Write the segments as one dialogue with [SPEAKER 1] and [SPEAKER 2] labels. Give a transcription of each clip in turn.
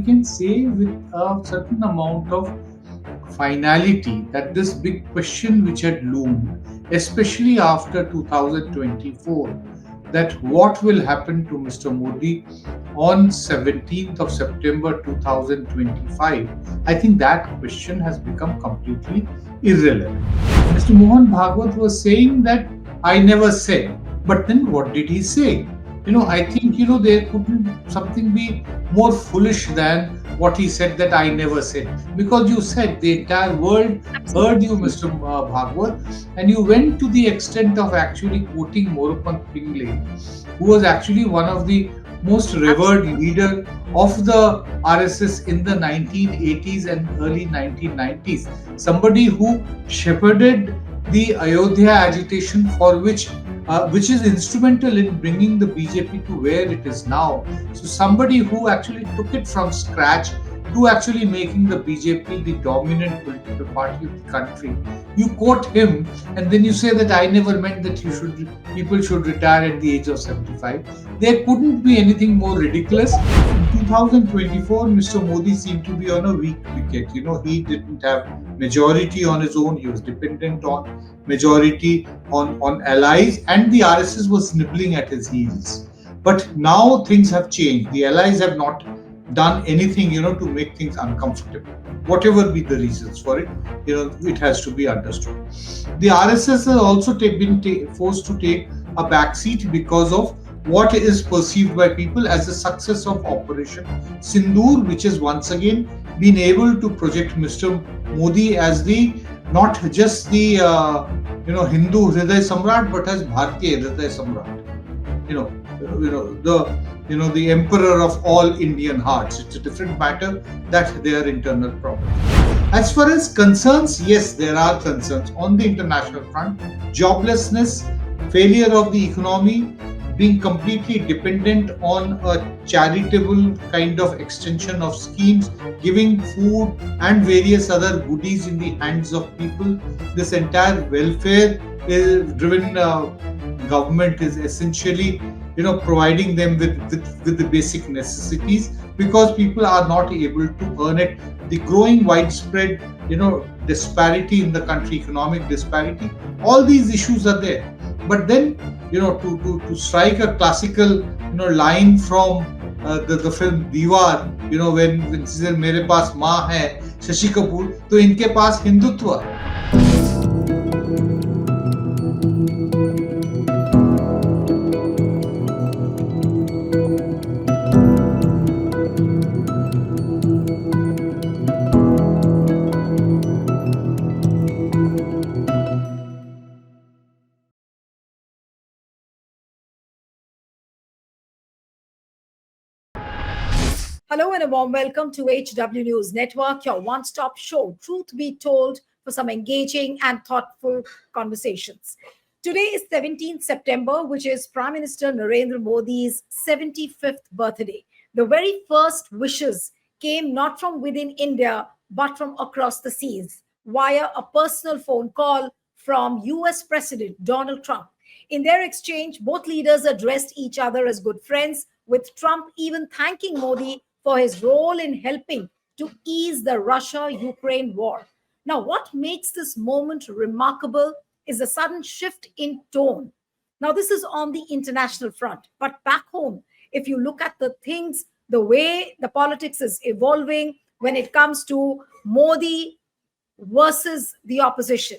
[SPEAKER 1] can say with a certain amount of finality that this big question which had loomed, especially after 2024, that what will happen to Mr. Modi on 17th of September 2025, I think that question has become completely irrelevant. Mr. Mohan Bhagwat was saying that I never said, but then what did he say? I think, there couldn't something be more foolish than what he said that I never said. Because you said the entire world heard you, Mr. Bhagwat, and you went to the extent of actually quoting Morupant Pingle, who was actually one of the most revered leader of the RSS in the 1980s and early 1990s. Somebody who shepherded the Ayodhya agitation, for which is instrumental in bringing the BJP to where it is now. So somebody who actually took it from scratch to actually making the BJP the dominant political party of the country. You quote him, and then you say that I never meant that people should retire at the age of 75. There couldn't be anything more ridiculous. In 2024, Mr. Modi seemed to be on a weak wicket. He didn't have majority on his own. He was dependent on majority on allies, and the RSS was nibbling at his heels. But now things have changed. The allies have not done anything, to make things uncomfortable. Whatever be the reasons for it, it has to be understood. The RSS has also been forced to take a backseat because of what is perceived by people as the success of Operation Sindoor, which has once again been able to project Mr. Modi as the not just the Hindu Hriday Samrat, but as Bharatiya Hriday Samrat. The emperor of all Indian hearts. It's a different matter that they are internal problems. As far as concerns, yes, there are concerns on the international front. Joblessness, failure of the economy, being completely dependent on a charitable kind of extension of schemes, giving food and various other goodies in the hands of people. This entire welfare driven government is essentially providing them with the basic necessities, because people are not able to earn it. The growing widespread disparity in the country, economic disparity, all these issues are there. But then to strike a classical line from the film Diwar, when she says मेरे पास माँ है शशि कपूर, तो इनके पास Hindutva.
[SPEAKER 2] Hello and a warm welcome to HW News Network, your one-stop show, truth be told, for some engaging and thoughtful conversations. Today is 17th September, which is Prime Minister Narendra Modi's 75th birthday. The very first wishes came not from within India, but from across the seas, via a personal phone call from US President Donald Trump. In their exchange, both leaders addressed each other as good friends, with Trump even thanking Modi for his role in helping to ease the Russia-Ukraine war. Now, what makes this moment remarkable is a sudden shift in tone. Now, this is on the international front, but back home, if you look at the things, the way the politics is evolving when it comes to Modi versus the opposition,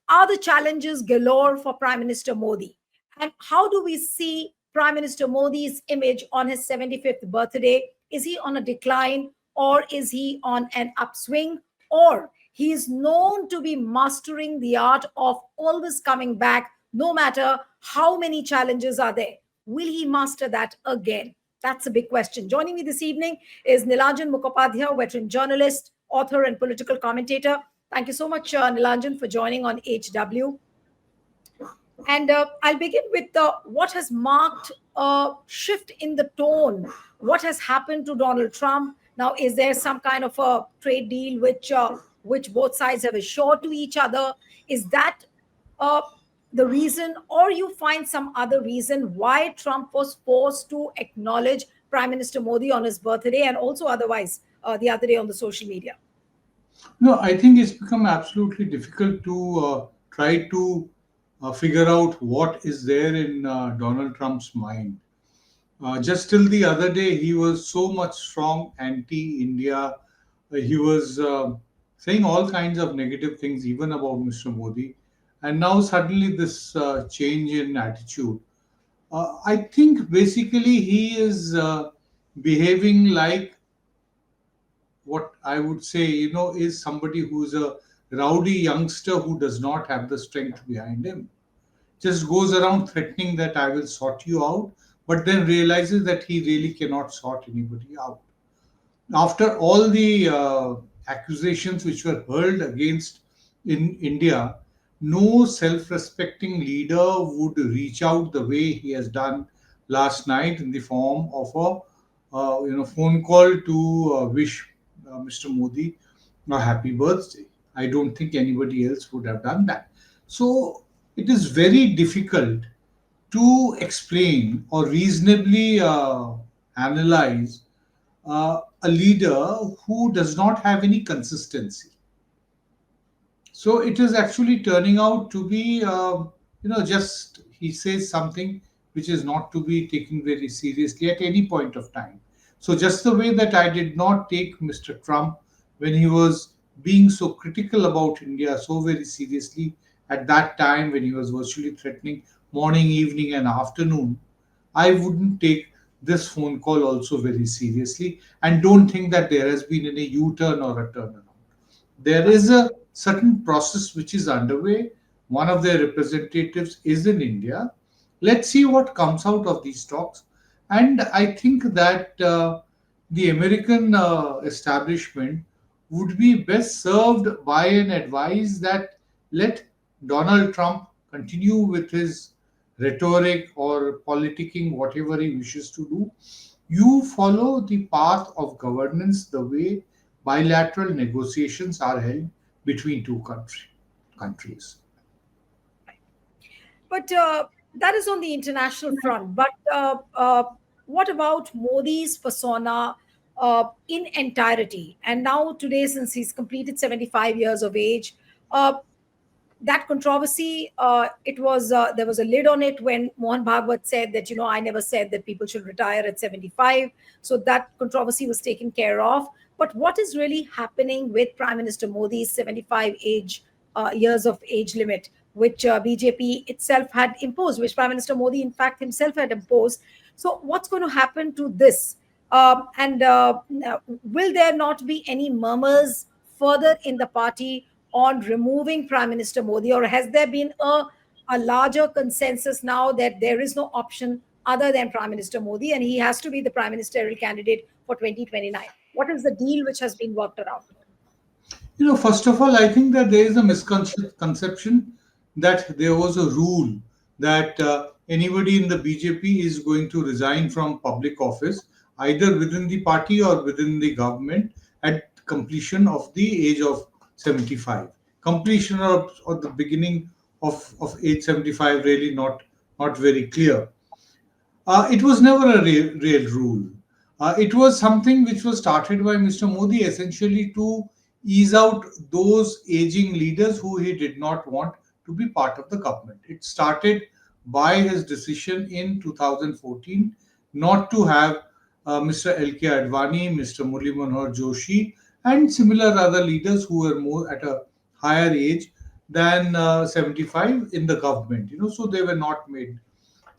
[SPEAKER 2] are the challenges galore for Prime Minister Modi? And how do we see Prime Minister Modi's image on his 75th birthday? Is he on a decline, or is he on an upswing, or he is known to be mastering the art of always coming back no matter how many challenges are there? Will he master that again? That's a big question. Joining me this evening is Nilanjan Mukhopadhyay, veteran journalist, author, and political commentator. Thank you so much, Nilanjan, for joining on HW. And I'll begin with what has marked a shift in the tone. What has happened to Donald Trump? Now, is there some kind of a trade deal which both sides have assured to each other? Is that the reason, or you find some other reason why Trump was forced to acknowledge Prime Minister Modi on his birthday and also otherwise the other day on the social media?
[SPEAKER 1] No, I think it's become absolutely difficult to try to figure out what is there in Donald Trump's mind. Just till the other day, he was so much strong anti-India. He was saying all kinds of negative things, even about Mr. Modi. And now suddenly this change in attitude. I think basically he is behaving like what I would say, is somebody who's a rowdy youngster who does not have the strength behind him. Just goes around threatening that I will sort you out, but then realizes that he really cannot sort anybody out. After all the accusations which were hurled against in India, no self-respecting leader would reach out the way he has done last night in the form of a phone call to wish Mr. Modi a happy birthday. I don't think anybody else would have done that. So it is very difficult to explain or reasonably analyze a leader who does not have any consistency. So it is actually turning out to be, just he says something which is not to be taken very seriously at any point of time. So just the way that I did not take Mr. Trump when he was being so critical about India so very seriously at that time when he was virtually threatening morning, evening, and afternoon, I wouldn't take this phone call also very seriously and don't think that there has been any U turn or a turnaround. There is a certain process which is underway. One of their representatives is in India. Let's see what comes out of these talks. And I think that the American establishment would be best served by an advice that let Donald Trump continue with his rhetoric or politicking, whatever he wishes to do. You follow the path of governance the way bilateral negotiations are held between countries.
[SPEAKER 2] But that is on the international front. But what about Modi's persona in entirety? And now, today, since he's completed 75 years of age, uh, that controversy, it was there was a lid on it when Mohan Bhagwat said that, I never said that people should retire at 75. So that controversy was taken care of. But what is really happening with Prime Minister Modi's 75 years of age limit, which BJP itself had imposed, which Prime Minister Modi, in fact, himself had imposed? So what's going to happen to this? And will there not be any murmurs further in the party on removing Prime Minister Modi, or has there been a larger consensus now that there is no option other than Prime Minister Modi and he has to be the prime ministerial candidate for 2029? What is the deal which has been worked around?
[SPEAKER 1] First of all, I think that there is a misconception that there was a rule that anybody in the BJP is going to resign from public office, either within the party or within the government, at completion of the age of 75. Completion or the beginning of age 75, really not very clear. It was never a real rule. It was something which was started by Mr. Modi essentially to ease out those aging leaders who he did not want to be part of the government. It started by his decision in 2014 not to have Mr. L.K. Advani, Mr. Murli Manohar Joshi, and similar other leaders who were more at a higher age than 75 in the government. So they were not made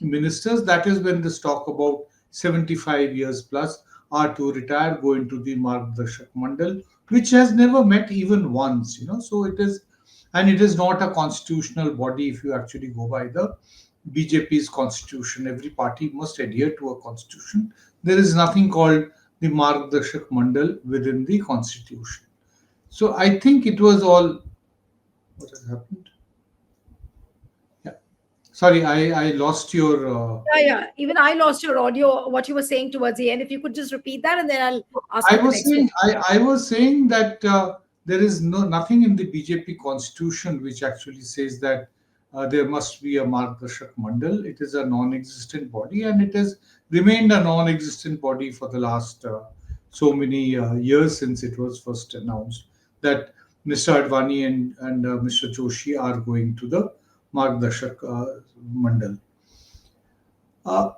[SPEAKER 1] ministers. That is when this talk about 75 years plus are to retire, go into the Margdarshak Mandal, which has never met even once. So it is, and it is not a constitutional body if you actually go by the BJP's constitution. Every party must adhere to a constitution. There is nothing called the Margdarshak Mandal within the constitution. So I think it was all. What has happened? Yeah. Sorry, I lost your.
[SPEAKER 2] Yeah, yeah. Even I lost your audio, what you were saying towards the end. If you could just repeat that, and then I'll ask
[SPEAKER 1] I
[SPEAKER 2] you the
[SPEAKER 1] was
[SPEAKER 2] next one.
[SPEAKER 1] saying I was saying that there is nothing in the BJP constitution which actually says that there must be a Margdarshak Mandal. It is a non-existent body, and it is remained a non-existent body for the last so many years since it was first announced that Mr. Advani and Mr. Joshi are going to the Margdarshak Mandal. Uh,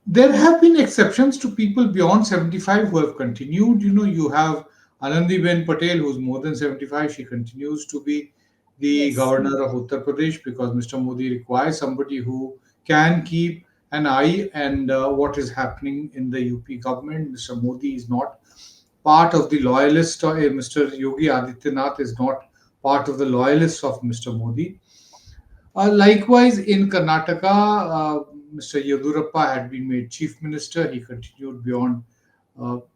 [SPEAKER 1] there have been exceptions to people beyond 75 who have continued. You have Anandiben Patel, who's more than 75. She continues to be the
[SPEAKER 2] Yes.
[SPEAKER 1] governor of Uttar Pradesh because Mr. Modi requires somebody who can keep an eye and what is happening in the UP government. Mr. Modi is not part of the loyalists, or Mr. Yogi Adityanath is not part of the loyalists of Mr. Modi. Likewise, in Karnataka, Mr. Yedurappa had been made chief minister. He continued beyond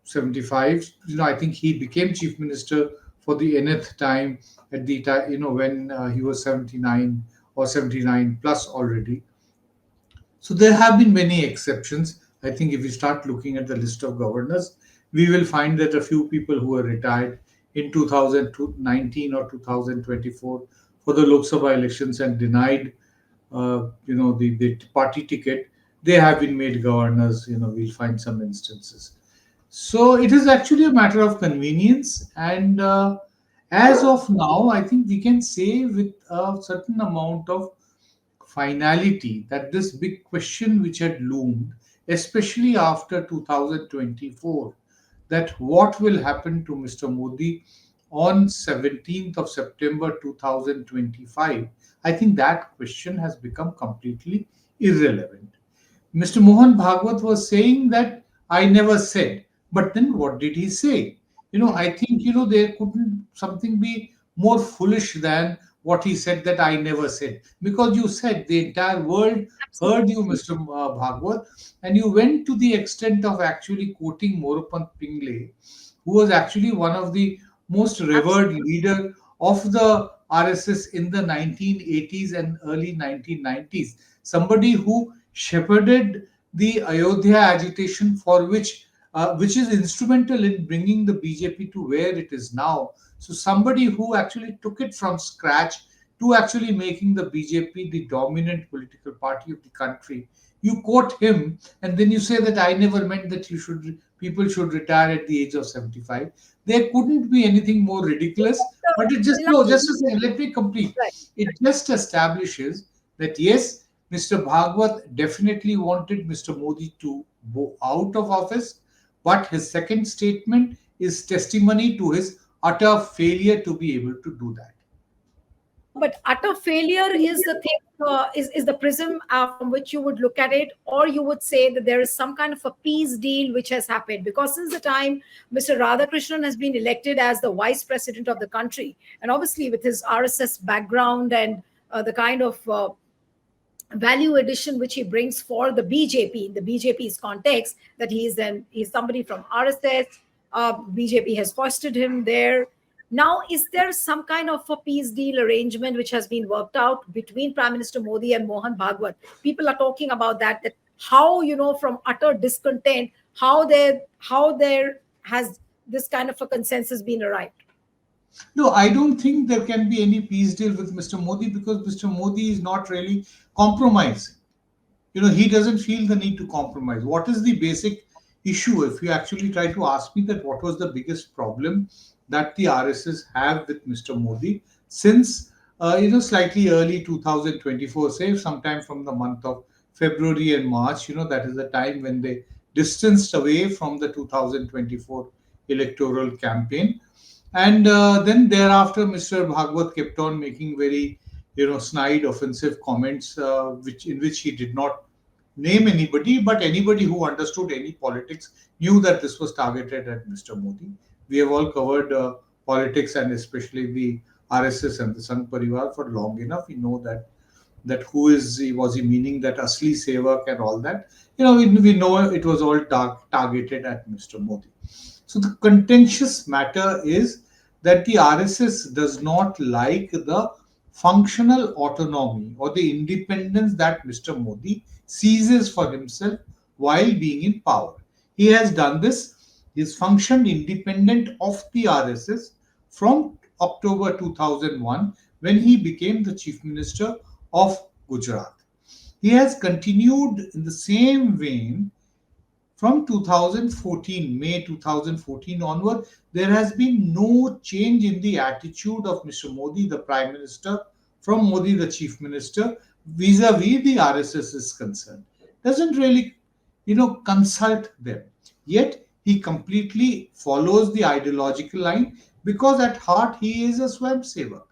[SPEAKER 1] 75. I think he became chief minister for the nth time at the time, when he was 79 or 79 plus already. So there have been many exceptions. I think if we start looking at the list of governors, we will find that a few people who were retired in 2019 or 2024 for the Lok Sabha elections and denied, the party ticket, they have been made governors. We'll find some instances. So it is actually a matter of convenience, and as of now, I think we can say with a certain amount of finality that this big question which had loomed, especially after 2024, that what will happen to Mr. Modi on 17th of September 2025, I think that question has become completely irrelevant. Mr. Mohan Bhagwat was saying that I never said. But then what did he say? I think, there couldn't something be more foolish than what he said that I never said. Because you said the entire world heard you,
[SPEAKER 2] Absolutely.
[SPEAKER 1] Mr. Bhagwat, and you went to the extent of actually quoting Moropant Pingle, who was actually one of the most revered
[SPEAKER 2] Absolutely.
[SPEAKER 1] leader of the RSS in the 1980s and early 1990s. Somebody who shepherded the Ayodhya agitation, for which is instrumental in bringing the BJP to where it is now. So somebody who actually took it from scratch to actually making the BJP the dominant political party of the country. You quote him, and then you say that I never meant that people should retire at the age of 75. There couldn't be anything more ridiculous. But it just no,
[SPEAKER 2] Nilanjan,
[SPEAKER 1] just a second, let me complete.
[SPEAKER 2] right.
[SPEAKER 1] It just establishes that yes, Mr. Bhagwat definitely wanted Mr. Modi to go out of office, but his second statement is testimony to his utter failure to be able to do that.
[SPEAKER 2] No, but utter failure is the thing, is the prism from which you would look at it, or you would say that there is some kind of a peace deal which has happened. Because since the time Mr. Radhakrishnan has been elected as the vice president of the country, and obviously with his RSS background and the kind of value addition which he brings for the BJP in the BJP's context, that he's somebody from RSS. BJP has fostered him there. Now, is there some kind of a peace deal arrangement which has been worked out between Prime Minister Modi and Mohan Bhagwat? People are talking about that how, from utter discontent, how there has this kind of a consensus been arrived.
[SPEAKER 1] No, I don't think there can be any peace deal with Mr. Modi because Mr. Modi is not really compromising. He doesn't feel the need to compromise. What is the basic issue? If you actually try to ask me that what was the biggest problem that the RSS have with Mr. Modi since slightly early 2024, say sometime from the month of February and March, that is the time when they distanced away from the 2024 electoral campaign. And then thereafter, Mr. Bhagwat kept on making very, snide, offensive comments, which he did not name anybody, but anybody who understood any politics knew that this was targeted at Mr. Modi. We have all covered politics and especially the RSS and the Sangh Parivar for long enough. We know that who is he, was he meaning that Asli Sevak and all that. We know it was all targeted at Mr. Modi. So the contentious matter is that the RSS does not like the functional autonomy or the independence that Mr. Modi seizes for himself while being in power. He has done this, he's functioned independent of the RSS from October 2001 when he became the chief minister of Gujarat. He has continued in the same vein from 2014, May 2014 onward, there has been no change in the attitude of Mr. Modi, the Prime Minister, from Modi, the Chief Minister, vis-a-vis the RSS is concerned. Doesn't really, consult them. Yet he completely follows the ideological line because at heart he is a Swayamsevak.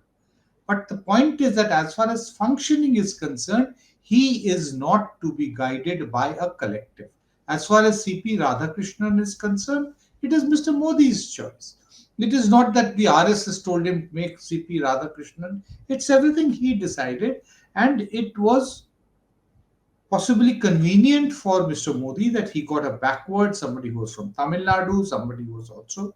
[SPEAKER 1] But the point is that as far as functioning is concerned, he is not to be guided by a collective. As far as CP Radhakrishnan is concerned, it is Mr. Modi's choice. It is not that the RSS told him to make CP Radhakrishnan. It's everything he decided, and it was possibly convenient for Mr. Modi that he got a backward somebody who was from Tamil Nadu, somebody who was also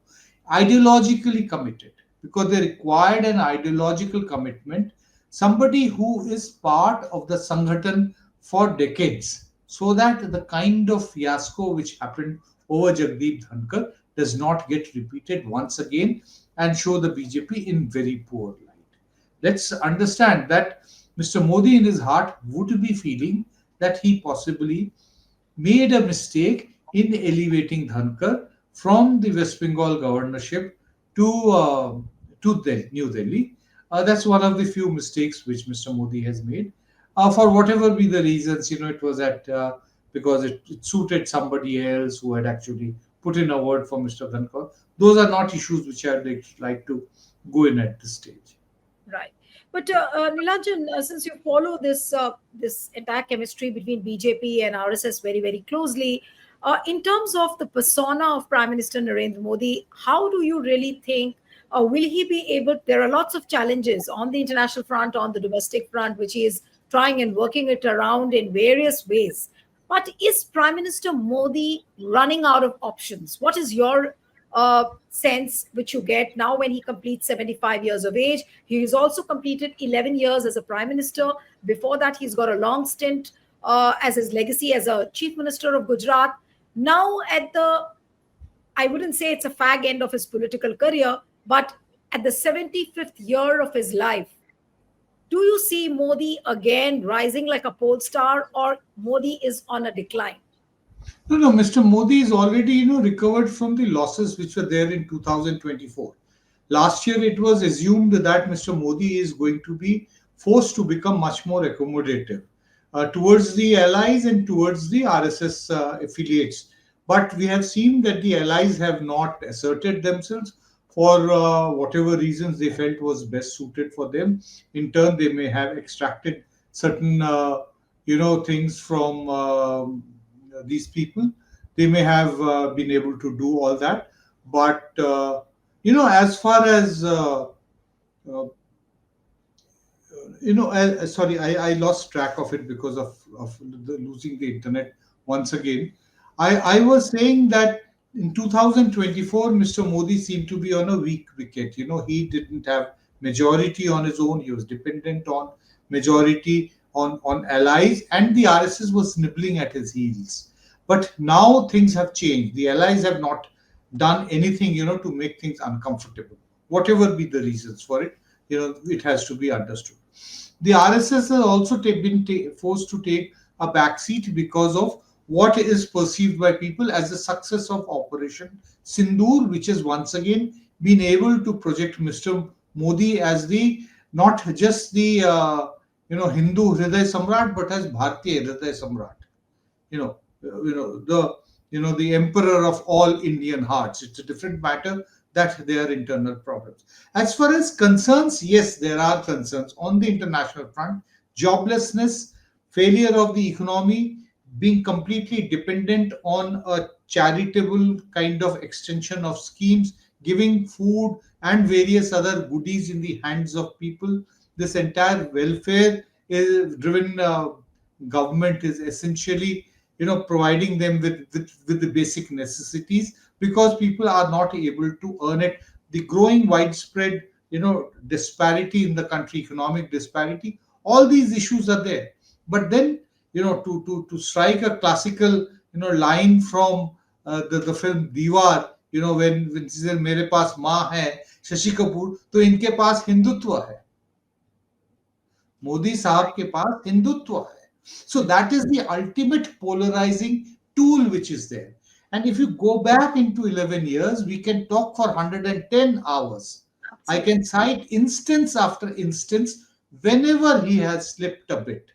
[SPEAKER 1] ideologically committed because they required an ideological commitment, somebody who is part of the Sanghatan for decades, so that the kind of fiasco which happened over Jagdeep Dhankar does not get repeated once again and show the BJP in very poor light. Let's understand that Mr. Modi, in his heart, would be feeling that he possibly made a mistake in elevating Dhankar from the West Bengal governorship to New Delhi. That's one of the few mistakes which Mr. Modi has made. For whatever be the reasons, it was at because it suited somebody else who had actually put in a word for Mr. Dhankar. Those are not issues which I'd like to go in at this stage.
[SPEAKER 2] Right. But Nilanjan, since you follow this entire chemistry between BJP and RSS very, very closely, in terms of the persona of Prime Minister Narendra Modi, how do you really think will he be able? There are lots of challenges on the international front, on the domestic front, which he is trying and working it around in various ways. But is Prime Minister Modi running out of options? What is your sense which you get now when he completes 75 years of age? He has also completed 11 years as a prime minister. Before that, he's got a long stint as his legacy as a chief minister of Gujarat. Now, I wouldn't say it's a fag end of his political career, but at the 75th year of his life, do you see Modi again rising like a pole star, or Modi is on a decline?
[SPEAKER 1] No, no, Mr. Modi is already, recovered from the losses which were there in 2024. Last year, it was assumed that Mr. Modi is going to be forced to become much more accommodative towards the allies and towards the RSS affiliates. But we have seen that the allies have not asserted themselves for whatever reasons they felt was best suited for them. In turn, they may have extracted certain, things from these people. They may have been able to do all that, but as far as uh, sorry, I lost track of it because of losing the internet once again. I was saying that in 2024, Mr. Modi seemed to be on a weak wicket. He didn't have majority on his own. He was dependent on majority on allies, and the RSS was nibbling at his heels. But now things have changed. The allies have not done anything, to make things uncomfortable. Whatever be the reasons for it, it has to be understood. The RSS has also been forced to take a backseat because of what is perceived by people as the success of Operation Sindoor, which has once again been able to project Mr. Modi as the not just the Hindu Hriday Samrat, but as Bharatiya Hriday Samrat. The emperor of all Indian hearts. It's a different matter that there are internal problems. As far as concerns, yes, there are concerns on the international front. Joblessness, failure of the economy, being completely dependent on a charitable kind of extension of schemes, giving food and various other goodies in the hands of people. This entire welfare is driven government is essentially providing them with the basic necessities because people are not able to earn it. The growing widespread disparity in the country, economic disparity, all these issues are there. But then to strike a classical line from the film Diwar, when she says मेरे पास माँ है शशि कपूर तो इनके पास हिंदुत्व है, मोदी साहब के पास हिंदुत्व है. So that is the ultimate polarizing tool which is there. And if you go back into 11 years, we can talk for 110 hours. I
[SPEAKER 2] Absolutely.
[SPEAKER 1] can cite instance after instance whenever he has slipped a bit.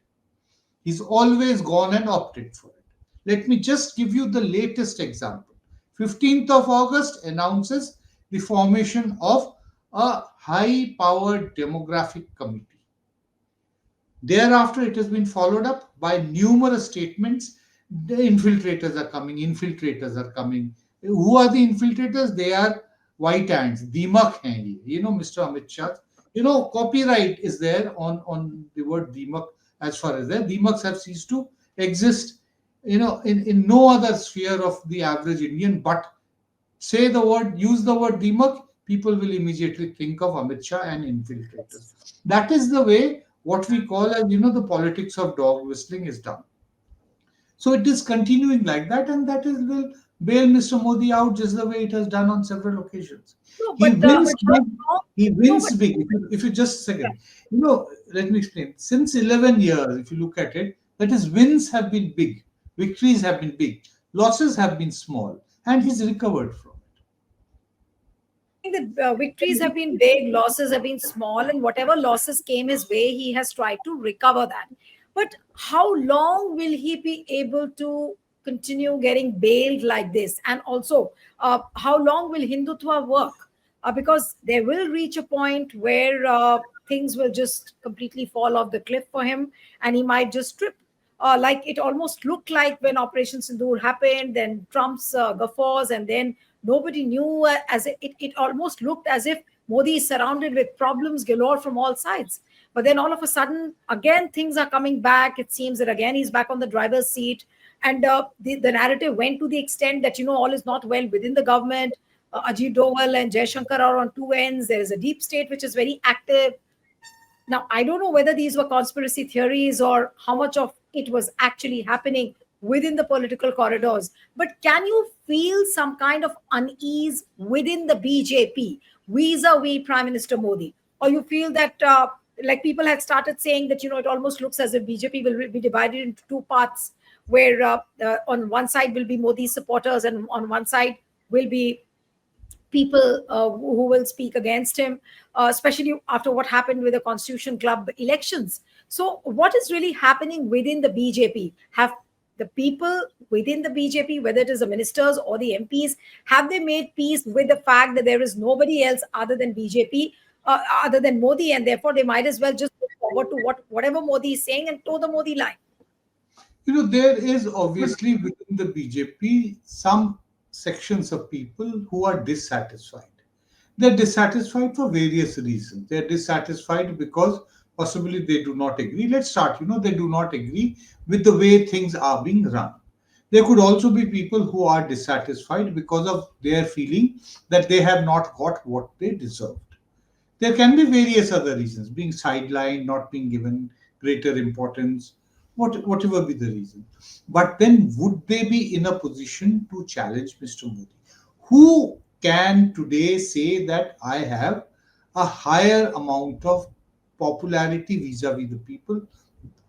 [SPEAKER 1] He's always gone and opted for it. Let me just give you the latest example. 15th of August announces the formation of a high powered demographic committee. Thereafter, it has been followed up by numerous statements. The infiltrators are coming, infiltrators are coming. Who are the infiltrators? They are white ants, Dimak hain ye. Mr. Amit Shah. Copyright is there on the word Dimak as far as that. Dimaks have ceased to exist, in no other sphere of the average Indian, but use the word Deemak, people will immediately think of Amit Shah and infiltrators. That is the way what we call as, the politics of dog whistling is done. So it is continuing like that, and that is will bail Mr. Modi out just the way it has done on several occasions.
[SPEAKER 2] No,
[SPEAKER 1] He
[SPEAKER 2] but
[SPEAKER 1] wins
[SPEAKER 2] how
[SPEAKER 1] big.
[SPEAKER 2] long?
[SPEAKER 1] He
[SPEAKER 2] No,
[SPEAKER 1] wins
[SPEAKER 2] but
[SPEAKER 1] big. If you just a
[SPEAKER 2] yeah.
[SPEAKER 1] second, let me explain. Since 11 years, if you look at it, that is, wins have been big, victories have been big, losses have been small, and he's recovered from it.
[SPEAKER 2] I think that victories have been big, losses have been small, and whatever losses came his way, he has tried to recover that. But how long will he be able to continue getting bailed like this? And also, how long will Hindutva work? Because there will reach a point where things will just completely fall off the cliff for him, and he might just trip. Like it almost looked like when Operation Sindoor happened, then Trump's guffaws, and then nobody knew, it almost looked as if Modi is surrounded with problems galore from all sides. But then all of a sudden, again, things are coming back. It seems that again he's back on the driver's seat. And the narrative went to the extent that, all is not well within the government. Ajit Doval and Jaishankar are on two ends. There is a deep state which is very active. Now, I don't know whether these were conspiracy theories or how much of it was actually happening within the political corridors. But can you feel some kind of unease within the BJP vis-a-vis Prime Minister Modi? Or you feel that, like people had started saying that, it almost looks as if BJP will be divided into two parts, where on one side will be Modi's supporters and on one side will be people who will speak against him, especially after what happened with the Constitution Club elections. So, what is really happening within the BJP? Have the people within the BJP, whether it is the ministers or the MPs, have they made peace with the fact that there is nobody else other than BJP, other than Modi, and therefore they might as well just look forward to whatever Modi is saying and toe the Modi line?
[SPEAKER 1] There is obviously within the BJP some sections of people who are dissatisfied. They're dissatisfied for various reasons. They're dissatisfied because possibly they do not agree. Let's start, they do not agree with the way things are being run. There could also be people who are dissatisfied because of their feeling that they have not got what they deserved. There can be various other reasons, being sidelined, not being given greater importance, whatever be the reason. But then, would they be in a position to challenge Mr. Modi? Who can today say that I have a higher amount of popularity vis-a-vis the people,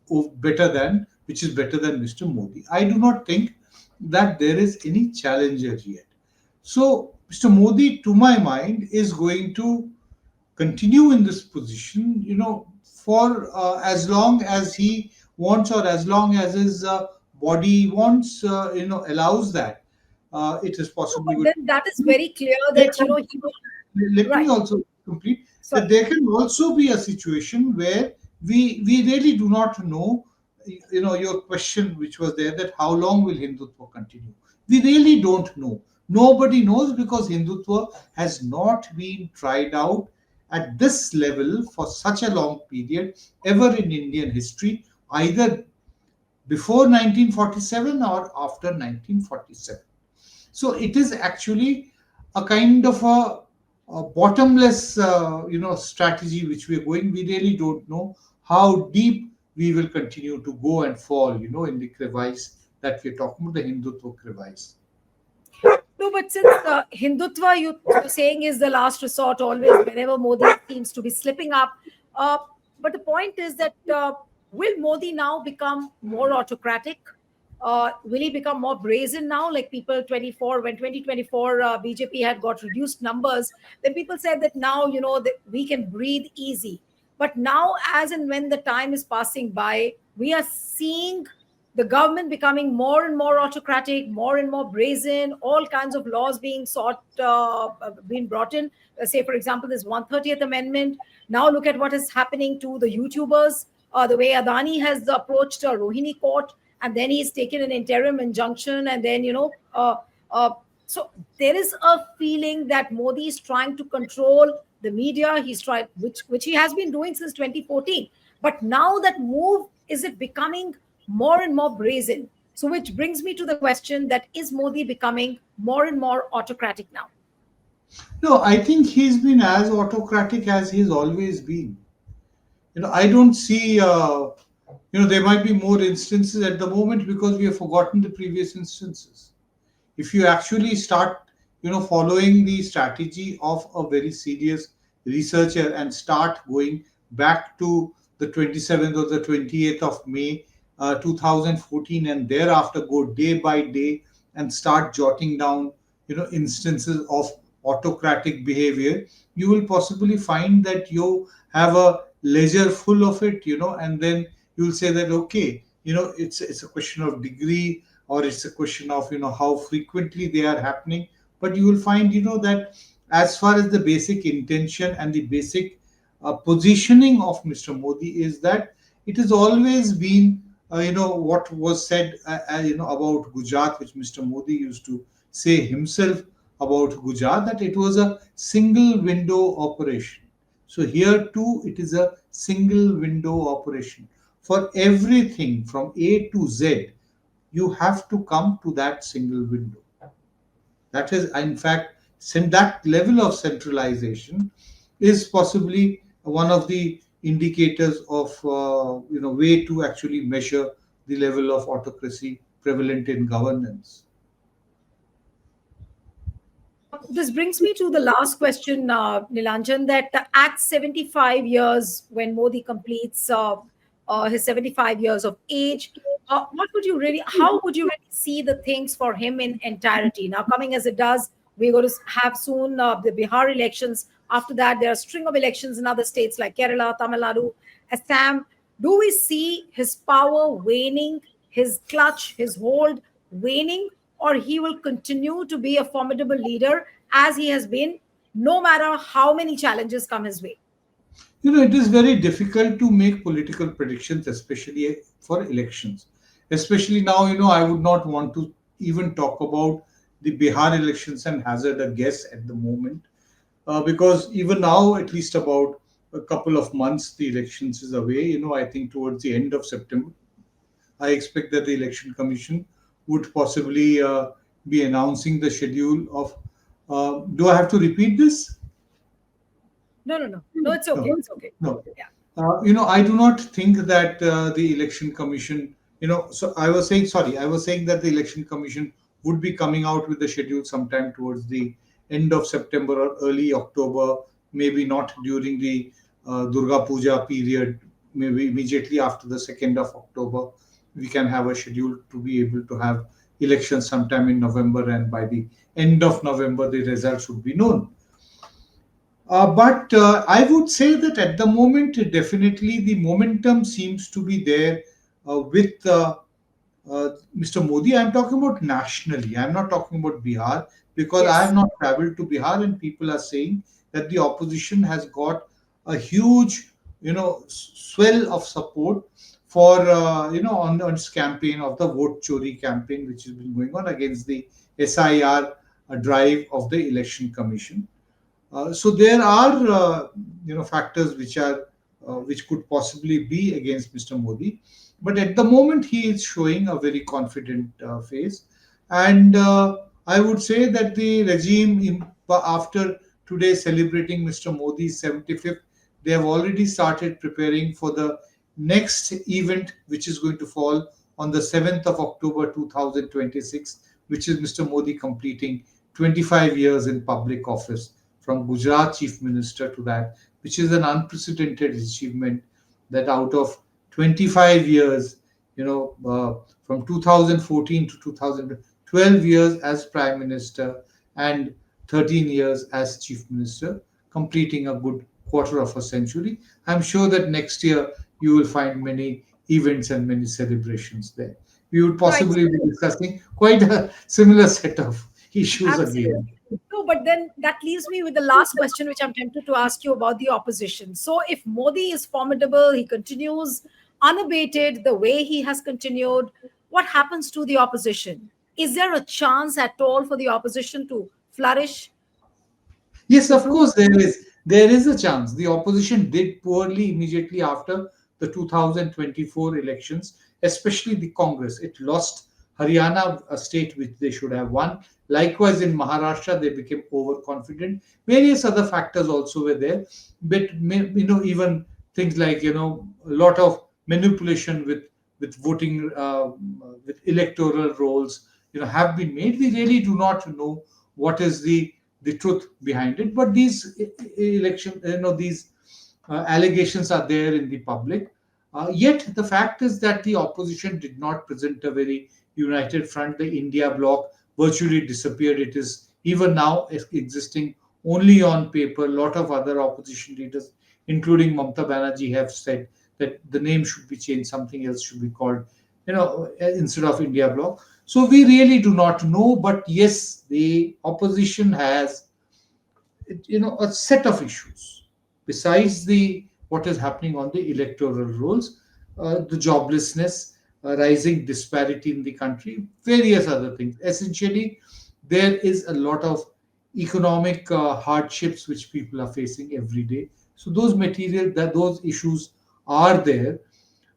[SPEAKER 1] which is better than Mr. Modi? I do not think that there is any challenger yet. So, Mr. Modi, to my mind, is going to continue in this position, for as long as he wants, or as long as his body wants, allows that. It is
[SPEAKER 2] No,
[SPEAKER 1] possibly
[SPEAKER 2] but
[SPEAKER 1] going
[SPEAKER 2] then that is
[SPEAKER 1] to.
[SPEAKER 2] very clear
[SPEAKER 1] There
[SPEAKER 2] that,
[SPEAKER 1] can,
[SPEAKER 2] he will,
[SPEAKER 1] let me
[SPEAKER 2] right.
[SPEAKER 1] also complete that
[SPEAKER 2] Sorry.
[SPEAKER 1] there can also be a situation where we really do not know. Your question which was there, that how long will Hindutva continue, we really don't know. Nobody knows, because Hindutva has not been tried out at this level for such a long period ever in Indian history, either before 1947 or after 1947. So it is actually a kind of a bottomless, strategy which we are going. We really don't know how deep we will continue to go and fall, in the crevice that we're talking about, the Hindutva crevice.
[SPEAKER 2] No, but since Hindutva, you're saying, is the last resort always whenever Modi seems to be slipping up. But the point is that will Modi now become more autocratic? Will he become more brazen now? Like people 24, when 2024 BJP had got reduced numbers, then people said that now, that we can breathe easy. But now, as and when the time is passing by, we are seeing the government becoming more and more autocratic, more and more brazen, all kinds of laws being being brought in. Say, for example, this 130th Amendment. Now, look at what is happening to the YouTubers, the way Adani has approached Rohini Court, and then he's taken an interim injunction, and then, so there is a feeling that Modi is trying to control the media. He's tried, which he has been doing since 2014. But now that move, is it becoming more and more brazen? So, which brings me to the question: that is Modi becoming more and more autocratic now?
[SPEAKER 1] No, I think he's been as autocratic as he's always been. I don't see. There might be more instances at the moment because we have forgotten the previous instances. If you actually start, following the strategy of a very serious researcher and start going back to the 27th or the 28th of May 2014, and thereafter go day by day and start jotting down, instances of autocratic behavior, you will possibly find that you have a ledger full of it, and then you'll say that, okay, it's a question of degree, or it's a question of, how frequently they are happening. But you will find, that as far as the basic intention and the basic positioning of Mr. Modi is, that it has always been, what was said, about Gujarat, which Mr. Modi used to say himself about Gujarat, that it was a single window operation. So here too, it is a single window operation. For everything from A to Z, you have to come to that single window. That is, in fact, that level of centralization is possibly one of the indicators of, way to actually measure the level of autocracy prevalent in governance.
[SPEAKER 2] This brings me to the last question, Nilanjan, that at 75 years, when Modi completes his 75 years of age, how would you really see the things for him in entirety? Now, coming as it does, we're going to have soon the Bihar elections. After that, there are a string of elections in other states like Kerala, Tamil Nadu, Assam. Do we see his power waning, his clutch, his hold waning, or he will continue to be a formidable leader as he has been, no matter how many challenges come his way?
[SPEAKER 1] It is very difficult to make political predictions, especially for elections. Especially now, I would not want to even talk about the Bihar elections and hazard a guess at the moment, because even now, at least about a couple of months, the elections is away. I think towards the end of September, I expect that the Election Commission would possibly be announcing the schedule of. Do I have to repeat this?
[SPEAKER 2] No, no, no. No, it's okay.
[SPEAKER 1] No,
[SPEAKER 2] It's okay.
[SPEAKER 1] no.
[SPEAKER 2] Yeah.
[SPEAKER 1] I do not think that the election commission, so I was saying that the election commission would be coming out with the schedule sometime towards the end of September or early October, maybe not during the Durga Puja period, maybe immediately after the 2nd of October. We can have a schedule to be able to have elections sometime in November, and by the end of November, the results would be known. But I would say that at the moment, definitely the momentum seems to be there with Mr. Modi. I'm talking about nationally. I'm not talking about Bihar, because I have
[SPEAKER 2] Yes.
[SPEAKER 1] not traveled to Bihar, and people are saying that the opposition has got a huge, swell of support for, on its campaign of the vote chori campaign, which has been going on against the SIR drive of the election commission. So there are, factors which could possibly be against Mr. Modi, but at the moment he is showing a very confident face, and I would say that the regime, after today celebrating Mr. Modi's 75th, they have already started preparing for the next event, which is going to fall on the 7th of October 2026, which is Mr. Modi completing 25 years in public office, from Gujarat Chief Minister to that, which is an unprecedented achievement, that out of 25 years, from 2014 to 2012 years as Prime Minister and 13 years as Chief Minister, completing a good quarter of a century. I'm sure that next year you will find many events and many celebrations there. We would
[SPEAKER 2] Right.
[SPEAKER 1] possibly be discussing quite a similar set of issues
[SPEAKER 2] Absolutely.
[SPEAKER 1] again.
[SPEAKER 2] No, but then that leaves me with the last question, which I'm tempted to ask you about the opposition. So, if Modi is formidable, he continues unabated the way he has continued, what happens to the opposition? Is there a chance at all for the opposition to flourish,
[SPEAKER 1] Yes,
[SPEAKER 2] to
[SPEAKER 1] of
[SPEAKER 2] prove?
[SPEAKER 1] course, there is. There is a chance. The opposition did poorly immediately after the 2024 elections, especially the Congress. It lost Haryana, a state which they should have won. Likewise, in Maharashtra, they became overconfident. Various other factors also were there, but even things like a lot of manipulation with voting, with electoral rolls, have been made. We really do not know what is the truth behind it. But these election, these allegations are there in the public. Yet the fact is that the opposition did not present a very united front. The India bloc virtually disappeared. It is even now existing only on paper. A lot of other opposition leaders, including Mamta Banerjee, have said that the name should be changed, something else should be called, instead of India bloc. So we really do not know, but yes, the opposition has a set of issues besides the what is happening on the electoral rolls, the joblessness, rising disparity in the country, various other things. Essentially, there is a lot of economic hardships which people are facing every day. So those issues are there.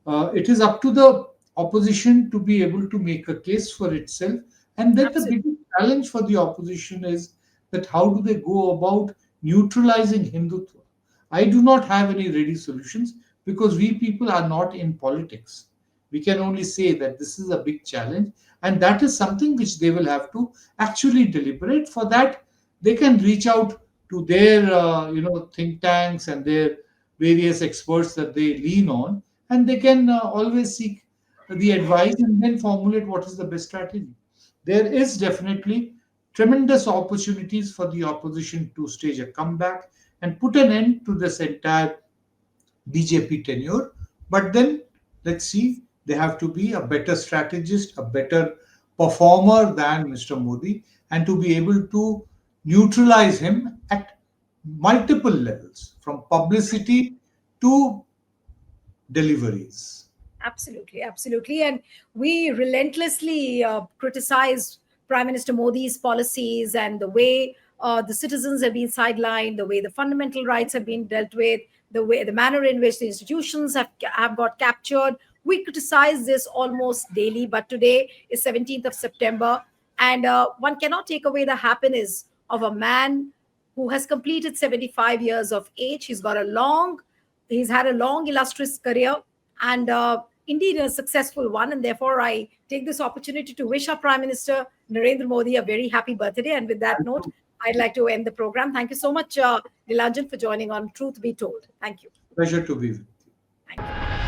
[SPEAKER 1] It is up to the opposition to be able to make a case for itself. And then the
[SPEAKER 2] Absolutely.
[SPEAKER 1] biggest challenge for the opposition is that how do they go about neutralizing Hindutva? I do not have any ready solutions because we people are not in politics. We can only say that this is a big challenge, and that is something which they will have to actually deliberate. For that, they can reach out to their think tanks and their various experts that they lean on, and they can always seek the advice and then formulate what is the best strategy. There is definitely tremendous opportunities for the opposition to stage a comeback and put an end to this entire BJP tenure. But then let's see, they have to be a better strategist, a better performer than Mr. Modi, and to be able to neutralize him at multiple levels, from publicity to deliveries.
[SPEAKER 2] Absolutely, absolutely. And we relentlessly criticize Prime Minister Modi's policies and the way the citizens have been sidelined, the way the fundamental rights have been dealt with, the manner in which the institutions have got captured. We criticize this almost daily, but today is 17th of September, and one cannot take away the happiness of a man who has completed 75 years of age. He's had a long, illustrious career, and indeed a successful one. And therefore, I take this opportunity to wish our Prime Minister Narendra Modi a very happy birthday. And with that note, I'd like to end the program. Thank you so much, Nilanjan, for joining on Truth Be Told. Thank you.
[SPEAKER 1] Pleasure to be with you.
[SPEAKER 2] Thank you.